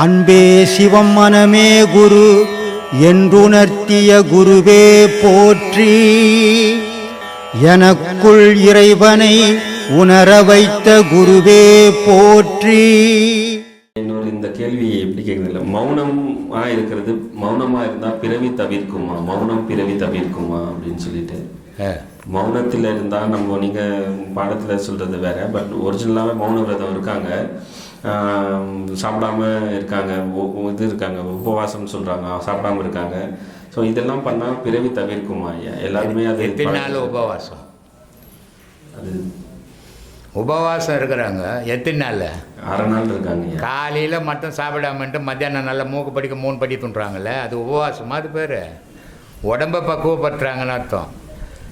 அன்பே சிவம் மனமே குரு என்றுணர்த்திய குருவே போற்றி. எனக்குள் இறைவனை உணர வைத்த குருவே போற்றி. இன்னொரு இந்த கேள்வி எப்படி கேட்குறதில்ல, மௌனமா இருக்கிறது, மௌனமா இருந்தா பிறவி தவிர்க்குமா, மௌனம் பிறவி தவிர்க்குமா அப்படின்னு சொல்லிட்டு. மௌனத்தில் இருந்தால் நம்ம நீங்கள் பாடத்தில் சொல்கிறது வேற, பட் ஒரிஜினலாகவே மௌன விரதம் இருக்காங்க, சாப்பிடாம இருக்காங்க, இது இருக்காங்க, உபவாசம் சொல்கிறாங்க, சாப்பிடாம இருக்காங்க. ஸோ இதெல்லாம் பண்ணால் பிறவி தவிர்க்குமா ஐயா? எல்லாருமே அது எத்தனை நாள் உபவாசம்? அது உபவாசம் இருக்கிறாங்க எத்தனை நாள்? 6 நாள் இருக்காங்க. காலையில் மட்டும் சாப்பிடாமன்ட்டு மத்தியானம் நல்லா மூக்கு படிக்க 3 படி துண்டுறாங்கல்ல, அது உபவாசம். அது பேர் உடம்பை பக்குவப்படுத்துறாங்கன்னு அர்த்தம்.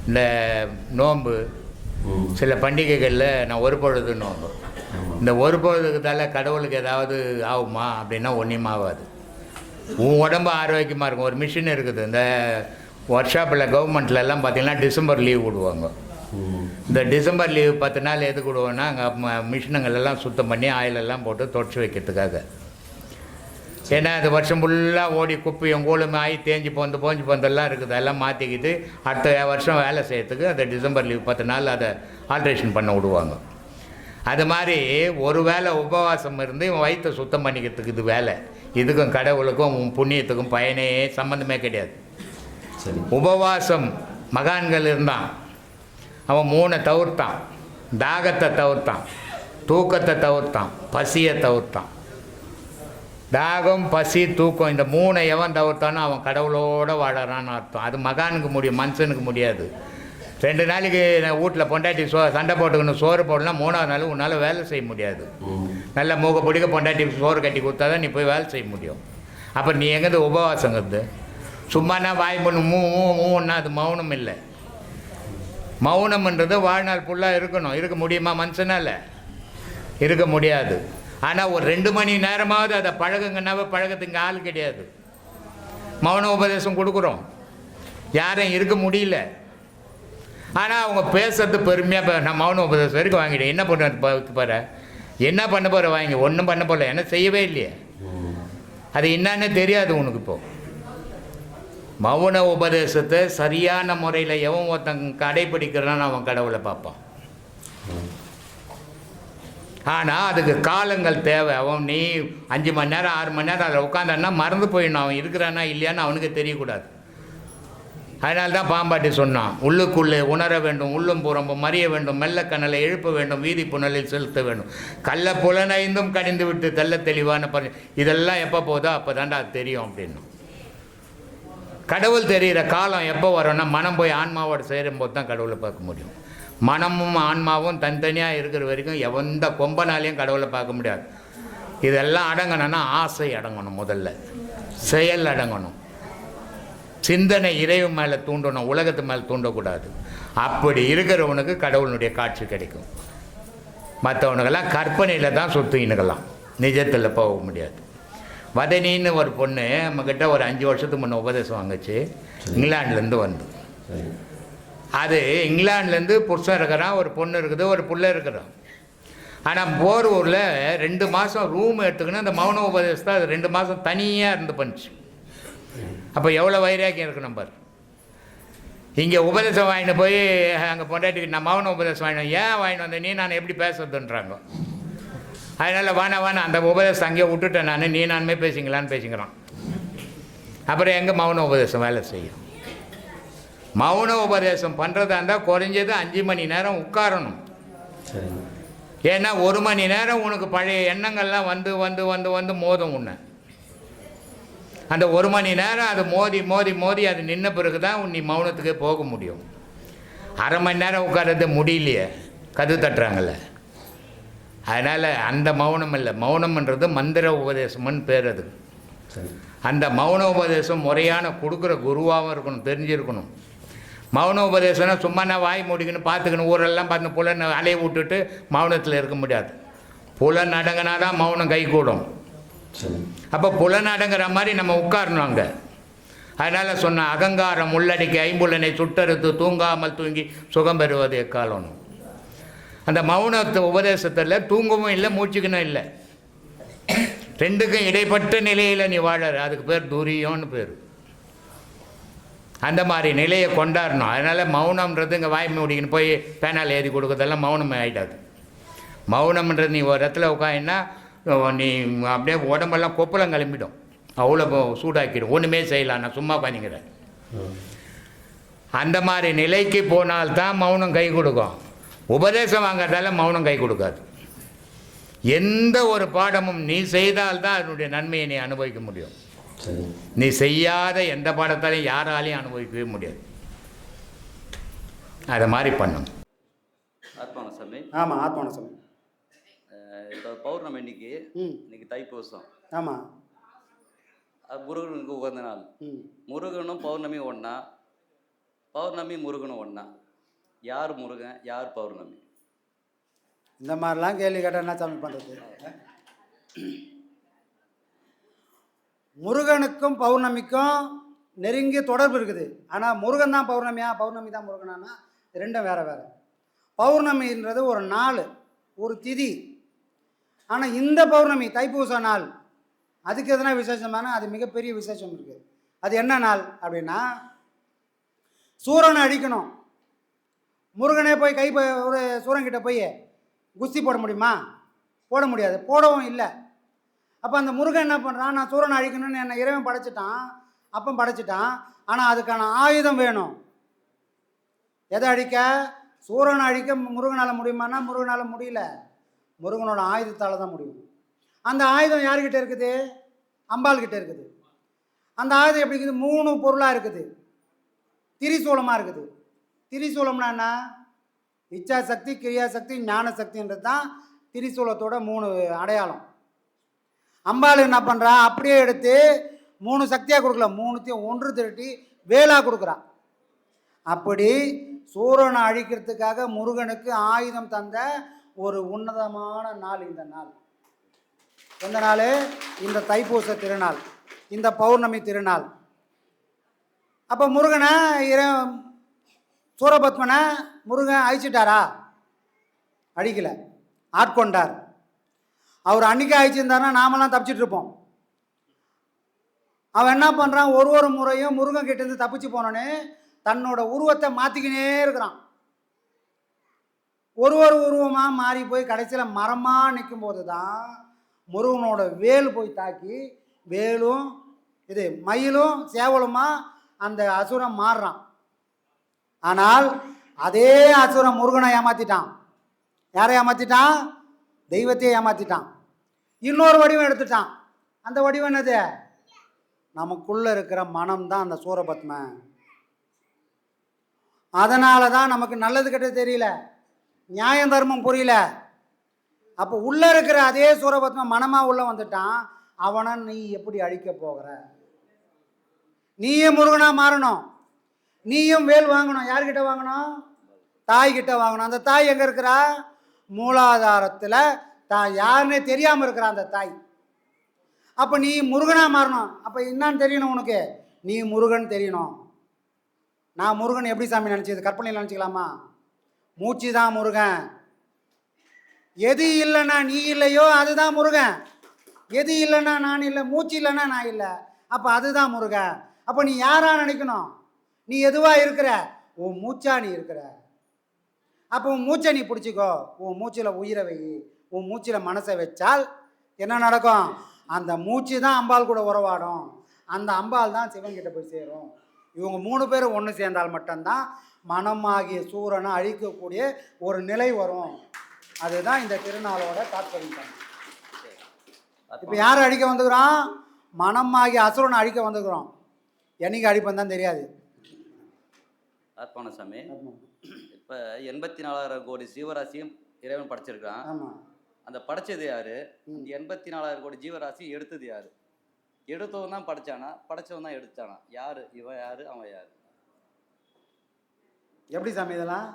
இந்த நோன்பு சில பண்டிகைகளில் நான் ஒரு பொழுது நோன்பு, இந்த ஒரு பொழுதுக்கு தலை கடவுளுக்கு ஏதாவது ஆகுமா அப்படின்னா ஒன்றும் ஆகாது. உன் உடம்பு ஆரோக்கியமாக இருக்கும். ஒரு மிஷின் இருக்குது, இந்த ஒர்க் ஷாப்பில் கவர்மெண்ட்லலாம் பார்த்திங்கன்னா டிசம்பர் லீவ் விடுவாங்க. இந்த டிசம்பர் லீவ் 10 நாள் எதுக்கு விடுவோன்னா அங்கே மிஷினுங்களெல்லாம் சுத்தம் பண்ணி ஆயிலெல்லாம் போட்டு தொடச்சி வைக்கிறதுக்காக. ஏன்னா அது வருஷம் ஃபுல்லாக ஓடி குப்பையும் கூழும் ஆகி தேஞ்சு போந்தெல்லாம் இருக்குது, அதெல்லாம் மாற்றிக்கிட்டு அடுத்த வருஷம் வேலை செய்யறதுக்கு அந்த டிசம்பர் லீவ் 10 நாள் அதை ஆல்ட்ரேஷன் பண்ண விடுவாங்க. அது மாதிரி ஒரு வேளை உபவாசம் இருந்து இவன் வயிற்றை சுத்தம் பண்ணிக்கிறதுக்கு இது வேலை. இதுக்கும் கடவுளுக்கும் புண்ணியத்துக்கும் பயனே சம்மந்தமே கிடையாது. உபவாசம் மகான்கள் இருந்தான், அவன் 3 தவிர்த்தான். தாகத்தை தவிர்த்தான், தூக்கத்தை தவிர்த்தான், பசியை தவிர்த்தான். தாகம், பசி, தூக்கம் இந்த 3 எவன் தவிர்த்தானோ அவன் கடவுளோடு வாழறான்னு அர்த்தம். அது மகானுக்கு முடியும், மனுஷனுக்கு முடியாது. 2 நாளைக்கு வீட்டில் பொண்டாட்டி சண்டை போட்டுக்கணும், சோறு போடலாம், 3ஆவது நாள் உன்னால் வேலை செய்ய முடியாது. நல்ல மூக்க பிடிக்க பொண்டாட்டி சோறு கட்டி கொடுத்தா தான் நீ போய் வேலை செய்ய முடியும். அப்போ நீ எங்கேருந்து உபவாசங்கிறது? சும்மானா வாய் பண்ணு மூன்னா அது மௌனம் இல்லை. மௌனம்ன்றது வாழ்நாள் ஃபுல்லாக இருக்கணும். இருக்க முடியுமா மனுஷனால்? இருக்க முடியாது. ஆனால் ஒரு 2 மணி நேரமாவது அதை பழகுங்கன்னாவே பழகத்துக்கு ஆள் கிடையாது. மௌன உபதேசம் கொடுக்குறோம், யாரும் இருக்க முடியல. ஆனால் அவங்க பேசுறது பெருமையாக, நான் மௌன உபதேசம் வரைக்கும் வாங்கிட்டேன், என்ன பண்ண போகிற, என்ன பண்ண போகிற, வாங்கி ஒன்றும் பண்ண போகல, என்ன செய்யவே இல்லையே, அது என்னன்னு தெரியாது உனக்கு. இப்போது மௌன உபதேசத்தை சரியான முறையில் எவன் ஒருத்தன் கடைப்பிடிக்கிறான்னு அவன் கடவுளை பார்ப்பான். ஆனால் அதுக்கு காலங்கள் தேவை. அவன் நீ 5 மணி நேரம் 6 மணி நேரம் அதில் உட்காந்தான்னா மறந்து போயிடணும், அவன் இருக்கிறானா இல்லையான்னு அவனுக்கு தெரியக்கூடாது. அதனால தான் பாம்பாட்டி சொன்னான், உள்ளுக்குள்ளே உணர வேண்டும், உள்ளும் புறம்பும் மறிய வேண்டும், மெல்ல கண்ணலை எழுப்ப வேண்டும், வீதி புனலில் செலுத்த வேண்டும், கள்ள புலனைந்தும் கடிந்து விட்டு தெல்ல தெளிவான இதெல்லாம் எப்போ போதோ அப்போ தாண்டா அது தெரியும் அப்படின்னு. கடவுள் தெரிகிற காலம் எப்போ வரும்னா மனம் போய் ஆன்மாவோடு சேரும்போது தான் கடவுளை பார்க்க முடியும். மனமும் ஆன்மாவும் தனித்தனியாக இருக்கிற வரைக்கும் எந்த கொம்பனாலையும் கடவுளை பார்க்க முடியாது. இதெல்லாம் அடங்கணும்னா ஆசை அடங்கணும், முதல்ல செயல் அடங்கணும், சிந்தனை இறைவன் மேலே தூண்டணும், உலகத்து மேலே தூண்டக்கூடாது. அப்படி இருக்கிறவனுக்கு கடவுளுடைய காட்சி கிடைக்கும். மற்றவனுக்கெல்லாம் கற்பனையில் தான் சுற்றினுக்கலாம், நிஜத்தில் போக முடியாது. வதனின்னு ஒரு பொண்ணு நம்மக்கிட்ட ஒரு 5 வருஷத்துக்கு முன்னே உபதேசம் வாங்குச்சு, இங்கிலாந்துலேருந்து வந்து. அது இங்கிலாந்துலேருந்து புருஷன் இருக்கிறான், ஒரு பொண்ணு இருக்குது, ஒரு பிள்ளை இருக்கிறான். ஆனால் போரூரில் 2 மாதம் ரூம் எடுத்துக்கணும், அந்த மௌன உபதேசத்தை அது 2 மாதம் தனியாக இருந்து பண்ணிச்சு. அப்போ எவ்வளோ வைராக்கியம் இருக்கணும் பாரு. இங்கே உபதேசம் வாங்கிட்டு போய் அங்கே பொண்டாட்டிக்கு நான் மௌன உபதேசம் வாங்கினேன், ஏன் வாங்கிட்டு வந்தேன், நீ நான் எப்படி பேசுறதுன்றாங்க. அதனால் வானா அந்த உபதேசம் அங்கேயே விட்டுட்டேன் நான், நீ நானுமே பேசிங்களான்னு பேசிக்கிறான். அப்புறம் எங்கே மௌன உபதேசம் வேலை செய்யும்? மௌன உபதேசம் பண்ணுறதா இருந்தால் குறைஞ்சது 5 மணி நேரம் உட்காரணும். ஏன்னா 1 மணி நேரம் உனக்கு பழைய எண்ணங்கள்லாம் வந்து வந்து வந்து வந்து மோதும் உன்னை. அந்த 1 மணி நேரம் அது மோதி மோதி மோதி அது நின்ன பிறகு தான் நீ மௌனத்துக்கே போக முடியும். 1/2 மணி நேரம் உட்கார்றது முடியலையே, கது தட்டுறாங்கல்ல. அதனால் அந்த மௌனம் இல்லை, மௌனம்ன்றது மந்திர உபதேசம்னு பேர். அது அந்த மௌன உபதேசம் முறையான கொடுக்குற குருவாகவும் இருக்கணும், தெரிஞ்சிருக்கணும். மௌன உபதேசம்னா சும்மா நான் வாய் மூடிக்கணும் பார்த்துக்கணும், ஊரெல்லாம் பார்த்து புலன் அலைய விட்டுட்டு மௌனத்தில் இருக்க முடியாது. புலன் அடங்கினா தான் மௌனம் கை கூடும். அப்போ புலன் அடங்குற மாதிரி நம்ம உட்காரணும் அங்கே. அதனால் சொன்ன அகங்காரம் உள்ளடக்கி ஐம்புலனை சுட்டறுத்து தூங்காமல் தூங்கி சுகம் பெறுவது எக்காலம். அந்த மௌனத்து உபதேசத்தில் தூங்கவும் இல்லை, மூச்சுக்கணும் இல்லை. ரெண்டுக்கும் இடைப்பட்ட நிலையில் நீ வாழற, அதுக்கு பேர் துரியம்னு பேர். அந்த மாதிரி நிலையை கொண்டாடணும். அதனால் மௌனம்ன்றது இங்கே வாய் மூடிக்கின்னு போய் பேனால் எழுதி கொடுக்குறதெல்லாம் மௌனம் ஆகிடாது. மௌனம்ன்றது நீ ஒரு இடத்துல உட்காந்துன்னா நீ அப்படியே உடம்பெல்லாம் கொப்பளம் கிளம்பிடும், அவ்வளோ சூடாக்கிடும், ஒன்றுமே செய்யலாம், நான் சும்மா உட்காந்துக்கிறேன். அந்த மாதிரி நிலைக்கு போனால்தான் மௌனம் கை கொடுக்கும். உபதேசம் வாங்கிறதால மௌனம் கை கொடுக்காது. எந்த ஒரு பாடமும் நீ செய்தால்தான் அதனுடைய நன்மையை நீ அனுபவிக்க முடியும். நீ செய்யாத எந்த பாடத்தாலையும் யாராலையும் அனுபவிக்கவே முடியாது. அதை மாதிரி பண்ணும். ஆத்மான சாமி. ஆமாம், ஆத்மான சாமி. இப்போ பௌர்ணமி இன்னைக்கு தைப்பூசம். ஆமாம், அது முருகனுக்கு உகந்த நாள். முருகனும் பௌர்ணமி ஒன்றா, பௌர்ணமி முருகனும் ஒன்றா? யார் முருகன், யார் பௌர்ணமி? இந்த மாதிரிலாம் கேள்வி கேட்டால் என்ன சாமி பண்ணுறது? முருகனுக்கும் பௌர்ணமிக்கும் நெருங்கிய தொடர்பு இருக்குது. ஆனால் முருகன் தான் பௌர்ணமியா, பௌர்ணமி தான் முருகனானா ரெண்டும் வேறு வேறு. பௌர்ணமின்றது ஒரு நாள், ஒரு திதி. ஆனால் இந்த பௌர்ணமி தைப்பூச நாள், அதுக்கு எதனா விசேஷமான, அது மிகப்பெரிய விசேஷம் இருக்குது. அது என்ன நாள் அப்படின்னா, சூரனை அழிக்கணும். முருகனே போய் ஒரு சூரன்கிட்ட போய் குஸ்தி போட முடியுமா? போட முடியாது, போடவும் இல்லை. அப்போ அந்த முருகன் என்ன பண்ணுறான், நான் சூரனை அழிக்கணும்னு என்னை இறைவன் படைச்சிட்டான், அப்பம் படைச்சிட்டான். ஆனால் அதுக்கான ஆயுதம் வேணும். எதை அழிக்க? சூரனை அழிக்க முருகனால் முடியுமானா முருகனால் முடியல, முருகனோட ஆயுதத்தால் தான் முடியும். அந்த ஆயுதம் யார்கிட்ட இருக்குது? அம்பாள் கிட்ட இருக்குது. அந்த ஆயுதம் எப்படி இருக்குது? 3 பொருளாக இருக்குது. திரிசூலமாக இருக்குது. திரிசூலம்னா என்ன? இச்சா சக்தி, கிரியா சக்தி, ஞான சக்தின்றது தான் திரிசூலத்தோட 3 அடையாளம். அம்பாள் என்ன பண்ணுறா, அப்படியே எடுத்து 3 சக்தியாக கொடுக்கல, 3த்தையும் ஒன்று திரட்டி வேளாக கொடுக்குறா. அப்படி சூரனை அழிக்கிறதுக்காக முருகனுக்கு ஆயுதம் தந்த ஒரு உன்னதமான நாள் இந்த நாள். எந்த நாள்? இந்த தைப்பூச திருநாள், இந்த பௌர்ணமி திருநாள். அப்போ முருகனை சூரபத்மனை முருகன் அழிச்சிட்டாரா? அழிக்கலை, ஆட்கொண்டார். அவர் அன்றைக்கி அழிச்சிருந்தாருன்னா நாமெல்லாம் தப்பிச்சிட்டு இருப்போம். அவன் என்ன பண்ணுறான், ஒரு முறையும் முருகன் கிட்டேருந்து தப்பிச்சு போனோன்னே தன்னோட உருவத்தை மாற்றிக்கினே இருக்கிறான். ஒரு உருவமாக மாறி போய் கடைசியில் மரமாக நிற்கும் போது தான் முருகனோட வேல் போய் தாக்கி, வேலும் இது மயிலும் சேவலுமா அந்த அசுரம் மாறுறான். ஆனால் அதே அசுரம் முருகனை ஏமாற்றிட்டான். யாரை ஏமாற்றிட்டான்? தெய்வத்தையே ஏமாற்றிட்டான். இன்னொரு வடிவம் எடுத்துட்டான். அந்த வடிவம் என்னது? நமக்குள்ளே இருக்கிற மனம்தான் அந்த சூரபத்மன். அதனால தான் நமக்கு நல்லது கெட்டது தெரியல, நியாயம் தர்மம் புரியல. அப்போ உள்ளே இருக்கிற அதே சூரபத்மன் மனமாக உள்ளே வந்துட்டான். அவனை நீ எப்படி அழிக்க போகிற? நீயும் முருகனாக மாறணும், நீயும் வேல் வாங்கணும். யார்கிட்ட வாங்கணும்? தாய்கிட்ட வாங்கணும். அந்த தாய் எங்கே இருக்கிறா? மூலாதாரத்தில் தான் யாருன்னே தெரியாமல் இருக்கிறா அந்த தாய். அப்போ நீ முருகனாக மாறணும். அப்போ என்னான்னு தெரியணும் உனக்கு? நீ முருகன் தெரியணும். நான் முருகன் எப்படி சாமி நினச்சது? கற்பனையில் நினச்சிக்கலாமா? மூச்சு தான் முருகன். எது இல்லைன்னா நீ இல்லையோ அதுதான் முருகன். எது இல்லைன்னா நான் இல்லை, மூச்சு இல்லைன்னா நான் இல்லை, அப்போ அதுதான் முருகன். அப்போ நீ யாரா நினைக்கணும்? நீ எதுவாக இருக்கிற? உன் மூச்சா நீ இருக்கிற. அப்போ உன் மூச்சை நீ பிடிச்சிக்கோ. உன் மூச்சில் உயிரை வை, உன் மூச்சில் மனசை வச்சால் என்ன நடக்கும்? அந்த மூச்சு தான் அம்பாள் கூட உறவாடும். அந்த அம்பாள் தான் சிவன்கிட்ட போய் சேரும். இவங்க 3 பேரும் ஒன்று சேர்ந்தால் மட்டும்தான் மனமாகிய சூரனை அழிக்கக்கூடிய ஒரு நிலை வரும். அதுதான் இந்த திருநாளோட தாற்பயம். இப்போ யாரை அழிக்க வந்துக்கிறோம்? மனமாகிய அசுரனை அழிக்க வந்துக்கிறோம். என்னைக்கு அழிப்பன் தான் தெரியாது. ஆத்மான சாமி, இப்போ 84,000 கோடி ஜீவராசியும் இறைவன் படைச்சிருக்கான். ஆமாம். அந்த படைச்சது யாரு? 84,000 கோடி ஜீவராசி எடுத்தது யாரு? எடுத்தவன் தான் படைச்சானா, படைச்சவன் தான் எடுத்தானா? யாரு இவன், யாரு அவன், யாரு? எப்படி சாமி இதெல்லாம்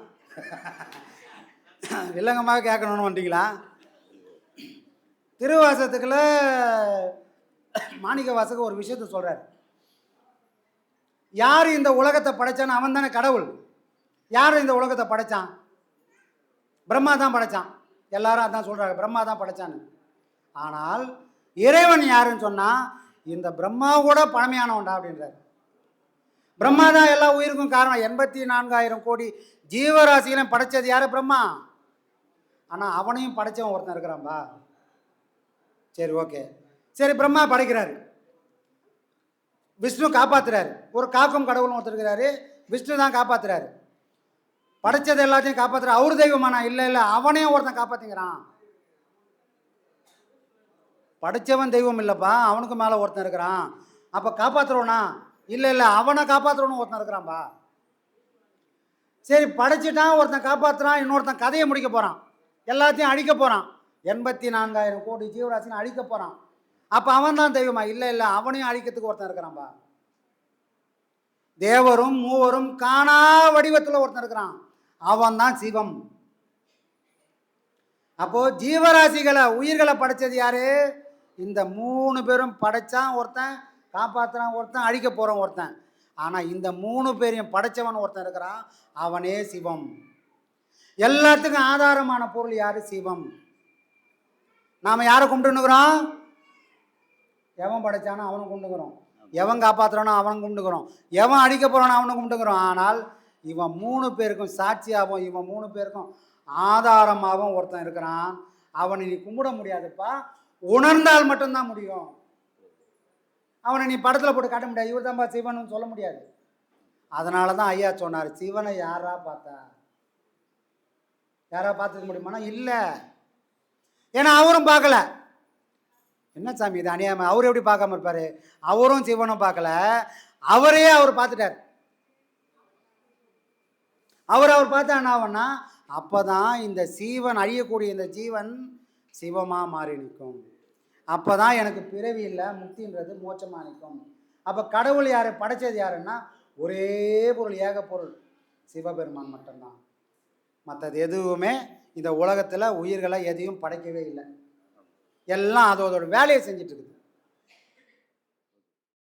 வில்லங்கமாக கேட்கணும்னு வந்துட்டீங்களா? திருவாசகத்துக்குள்ள மாணிக்க வாசகர் ஒரு விஷயத்த சொல்றாரு. யார் இந்த உலகத்தை படைச்சான்னு? அவன் தானே கடவுள். யார் இந்த உலகத்தை படைச்சான்? பிரம்மா தான் படைச்சான். எல்லாரும் அதான் சொல்றாங்க, பிரம்மா தான் படைச்சான்னு. ஆனால் இறைவன் யாருன்னு சொன்னால் இந்த பிரம்மா கூட பழமையானவன்டா அப்படின்றார். பிரம்மா தான் எல்லா உயிருக்கும் காரணம். 84,000 கோடி ஜீவராசிகளையும் படைச்சது யாரு? பிரம்மா. ஆனால் அவனையும் படைச்சவன் ஒருத்தன் இருக்கிறான்பா. சரி, ஓகே, சரி, பிரம்மா படைக்கிறாரு, விஷ்ணு காப்பாத்துறாரு. ஒரு காக்கும் கடவுள்னு ஒருத்தர் இருக்கிறாரு, விஷ்ணு தான் காப்பாத்துறாரு. படைச்சது எல்லாத்தையும் காப்பாத்துறாரு. அவரு தெய்வமானா? இல்லை இல்லை, அவனையும் ஒருத்தன் காப்பாத்திங்கிறான். படைச்சவன் தெய்வம் இல்லைப்பா, அவனுக்கு மேலே ஒருத்தன் இருக்கிறான். அப்போ காப்பாற்றுறோனா? இல்லை இல்லை, அவனை காப்பாற்றுறோன்னு ஒருத்தன் இருக்கிறான்பா. சரி, படைச்சிட்டான், ஒருத்தன் காப்பாற்றுறான், இன்னொருத்தன் கதையை முடிக்க போகிறான், எல்லாத்தையும் அழிக்க போகிறான். 84,000 கோடி ஜீவராசின்னு அழிக்க போகிறான். அப்போ அவன் தான் தெய்வமா? இல்லை இல்லை, அவனையும் அழிக்கிறதுக்கு ஒருத்தன் இருக்கிறான்பா. தேவரும் மூவரும் காணா வடிவத்தில் ஒருத்தன் இருக்கிறான், அவன் தான் சிவம். அப்போ ஜீவராசிகளை, உயிர்களை படைச்சது யாரு? இந்த 3 பேரும் படைச்சான் ஒருத்தன், காப்பாற்றுறான் ஒருத்தன், அழிக்க போகிறான் ஒருத்தன். ஆனால் இந்த 3 பேரையும் படைச்சவன் ஒருத்தன் இருக்கிறான், அவனே சிவம். எல்லாத்துக்கும் ஆதாரமான பொருள் யாரு? சிவம். நாம் யாரை கும்பிட்டுன்னுக்குறோம்? எவன் படைச்சானோ அவனை கும்பிட்டுக்கிறோம், எவன் காப்பாற்றுறானோ அவனை கும்பிட்டுக்கிறோம், எவன் அடிக்க போகிறானோ அவனை கும்பிட்டுக்கிறோம். ஆனால் இவன் 3 பேருக்கும் சாட்சியாகவும் இவன் 3 பேருக்கும் ஆதாரமாகவும் ஒருத்தன் இருக்கிறான். அவனை நீ கும்பிட முடியாதுப்பா, உணர்ந்தால் மட்டும்தான் முடியும். அவனை நீ படத்தில் போட்டு காட்ட முடியாது, இவர் தான்ப்பா சிவன் சொல்ல முடியாது. அதனால தான் ஐயா சொன்னார், சிவனை யாரா பார்த்தா? யாரா பார்த்துக்க முடியுமானா? இல்லை. ஏன்னா அவரும் பார்க்கல. என்ன சாமி இது அநியாயம், அவர் எப்படி பார்க்காம இருப்பார்? அவரும் சிவனும் பார்க்கல, அவரையே அவர் பார்த்துட்டார். அவர் பார்த்தா என்ன ஆகும்னா, அப்போ தான் இந்த சீவன், அழியக்கூடிய இந்த ஜீவன் சிவமாக மாறி நிற்கும். அப்போ தான் எனக்கு பிறவி இல்லை, முக்தின்றது மோட்சமாக நிற்கும். அப்போ கடவுள் யார்? படைச்சது யாருன்னா ஒரே பொருள், ஏக பொருள், சிவபெருமான் மட்டும்தான். மற்றது எதுவுமே இந்த உலகத்தில் உயிர்களை எதையும் படைக்கவே இல்லை. எல்லாம் அதோட வேலையை செஞ்சிட்டு இருக்குது.